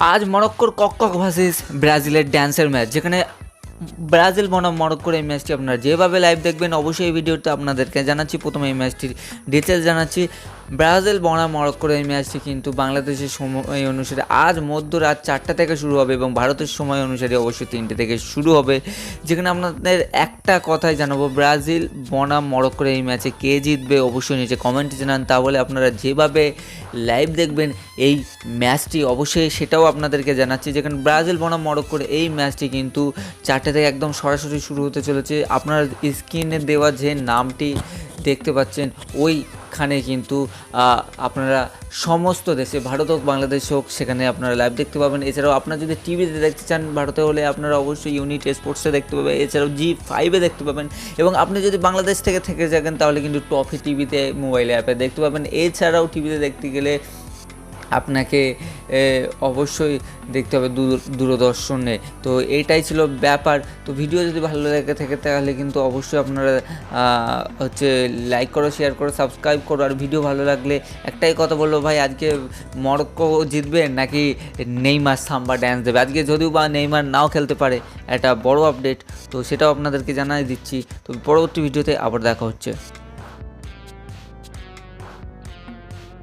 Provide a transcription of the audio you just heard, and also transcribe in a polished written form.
আজ মরক্কোর cock versus ব্রাজিলের ড্যান্সের ম্যাচ, যেখানে ব্রাজিল বনাম মরক্কোর এই ম্যাচটি আপনারা যেভাবে লাইভ দেখবেন অবশ্যই এই ভিডিওতে আপনাদেরকে জানাচ্ছি। প্রথমে এই ম্যাচটির ডিটেলস জানাচ্ছি। ব্রাজিল বনাম মরক্কোর এই ম্যাচটি কিন্তু বাংলাদেশের সময় অনুসারে আজ মধ্যরাত 4টা থেকে শুরু হবে এবং ভারতের সময় অনুসারে অবশ্যই 3টে থেকে শুরু হবে। যেখানে আপনাদের একটা কথাই জানাবো, ব্রাজিল বনাম মরক্কোর এই ম্যাচে কে জিতবে অবশ্যই নিচে কমেন্টে জানান। তাহলে আপনারা যেভাবে লাইভ দেখবেন এই ম্যাচটি অবশ্যই সেটাও আপনাদেরকে জানাচ্ছি। যেখানে ব্রাজিল বনাম মরক্কোর এই ম্যাচটি কিন্তু 4টে থেকে একদম সরাসরি শুরু হতে চলেছে। আপনার স্ক্রিনে দেওয়া যে নামটি দেখতে পাচ্ছেন ওইখানে কিন্তু আপনারা সমস্ত দেশে, ভারত হোক বাংলাদেশ হোক, সেখানে আপনারা লাইভ দেখতে পাবেন। এছাড়াও আপনারা যদি টিভিতে দেখতে চান ভারতে হলে আপনারা অবশ্যই ইউনিট স্পোর্টসে দেখতে পাবেন, এছাড়াও G5-এ দেখতে পাবেন। এবং আপনি যদি বাংলাদেশ থেকে থাকেন তাহলে কিন্তু টফি টিভিতে মোবাইল অ্যাপে দেখতে পাবেন। এছাড়াও টিভিতে দেখতে গেলে আপনাকে অবশ্যই দেখতে হবে দূরদর্শনে। তো এইটাই ছিল ব্যাপার। তো ভিডিও যদি ভালো লেগে থাকে তাহলে কিন্তু অবশ্যই আপনারা লাইক করো, শেয়ার করো, সাবস্ক্রাইব করো। আর ভিডিও ভালো লাগলে একটাই কথা বলবো, ভাই আজকে মরক্কো জিতবে নাকি নেইমার সাম্বা ড্যান্স দেবে? আজকে যদিও বা নেইমার নাও খেলতে পারে, একটা বড় আপডেট, তো সেটাও আপনাদেরকে জানাই দিচ্ছি। তো পরবর্তী ভিডিওতে আবার দেখা হচ্ছে।